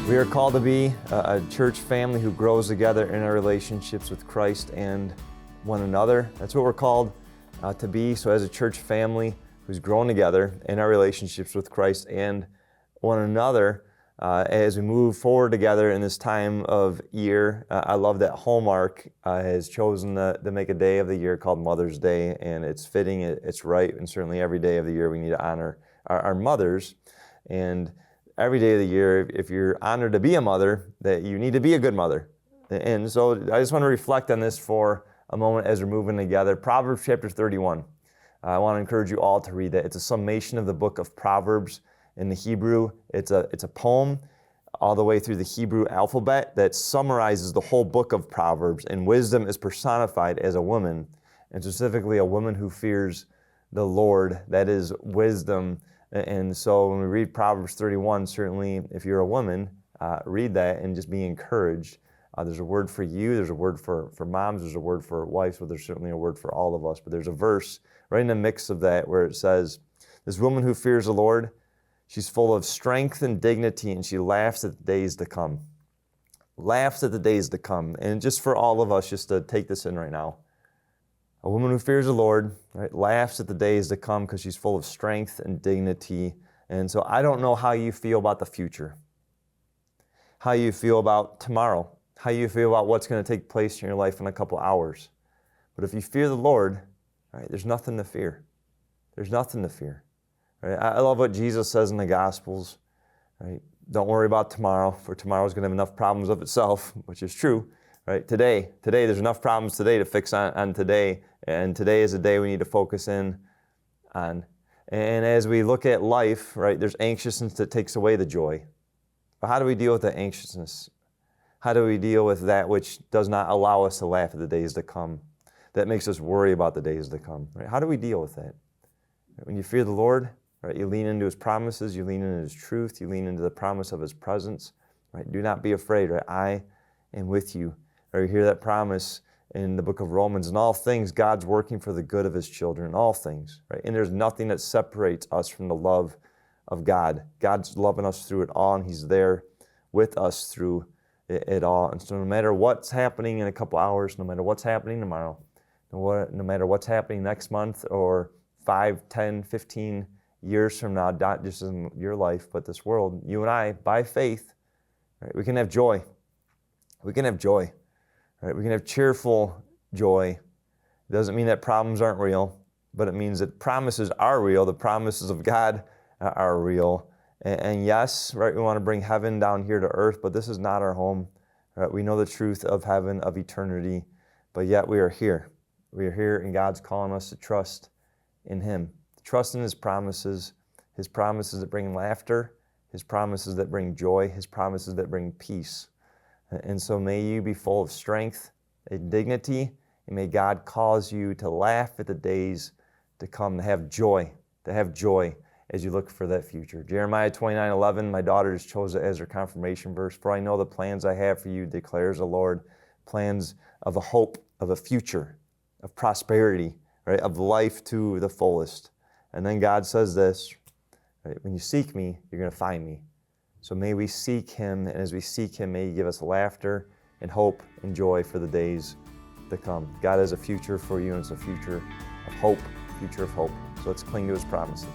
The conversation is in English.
We are called to be a church family who grows together in our relationships with Christ and one another. That's what we're called to be. So as a church family who's grown together in our relationships with Christ and one another, as we move forward together in this time of year, I love that Hallmark has chosen to make a day of the year called Mother's Day, and it's fitting, it's right, and certainly every day of the year we need to honor our mothers. And every day of the year, if you're honored to be a mother, that you need to be a good mother. And so I just want to reflect on this for a moment as we're moving together. Proverbs chapter 31. I want to encourage you all to read that. It's a summation of the book of Proverbs in the Hebrew. It's a poem all the way through the Hebrew alphabet that summarizes the whole book of Proverbs. And wisdom is personified as a woman, and specifically a woman who fears the Lord. That is wisdom. And so when we read Proverbs 31, certainly if you're a woman, read that and just be encouraged. There's a word for you, there's a word for moms, there's a word for wives, but there's certainly a word for all of us. But there's a verse right in the mix of that where it says, this woman who fears the Lord, she's full of strength and dignity, and she laughs at the days to come. Laughs at the days to come. And just for all of us, just to take this in right now. A woman who fears the Lord, right, laughs at the days to come because she's full of strength and dignity. And so I don't know how you feel about the future, how you feel about tomorrow, how you feel about what's going to take place in your life in a couple hours. But if you fear the Lord, right, there's nothing to fear. There's nothing to fear. Right? I love what Jesus says in the Gospels. Right? Don't worry about tomorrow, for tomorrow's going to have enough problems of itself, which is true. Right? Today, there's enough problems today to fix on today. And today is a day we need to focus in on. And as we look at life, right, there's anxiousness that takes away the joy. But how do we deal with the anxiousness? How do we deal with that which does not allow us to laugh at the days to come? That makes us worry about the days to come. Right? How do we deal with that? When you fear the Lord, right, you lean into His promises, you lean into His truth, you lean into the promise of His presence. Right? Do not be afraid. Right? I am with you. Right? You hear that promise in the book of Romans. In all things, God's working for the good of His children. In all things. Right? And there's nothing that separates us from the love of God. God's loving us through it all, and He's there with us through it all. And so no matter what's happening in a couple hours, no matter what's happening tomorrow, no matter what's happening next month or 5, 10, 15 years from now, not just in your life, but this world, you and I, by faith, right, we can have joy. We can have joy. Right? We can have cheerful joy. It doesn't mean that problems aren't real, but it means that promises are real. The promises of God are real. And yes, right, we want to bring heaven down here to earth, but this is not our home. Right? We know the truth of heaven, of eternity, but yet we are here. We are here, and God's calling us to trust in Him, to trust in His promises that bring laughter, His promises that bring joy, His promises that bring peace. And so may you be full of strength and dignity, and may God cause you to laugh at the days to come, to have joy as you look for that future. Jeremiah 29:11, my daughters chose it as her confirmation verse. For I know the plans I have for you, declares the Lord, plans of a hope, of a future, of prosperity, right, of life to the fullest. And then God says this, right, when you seek me, you're going to find me. So may we seek Him, and as we seek Him, may He give us laughter and hope and joy for the days to come. God has a future for you, and it's a future of hope, future of hope. So let's cling to His promises.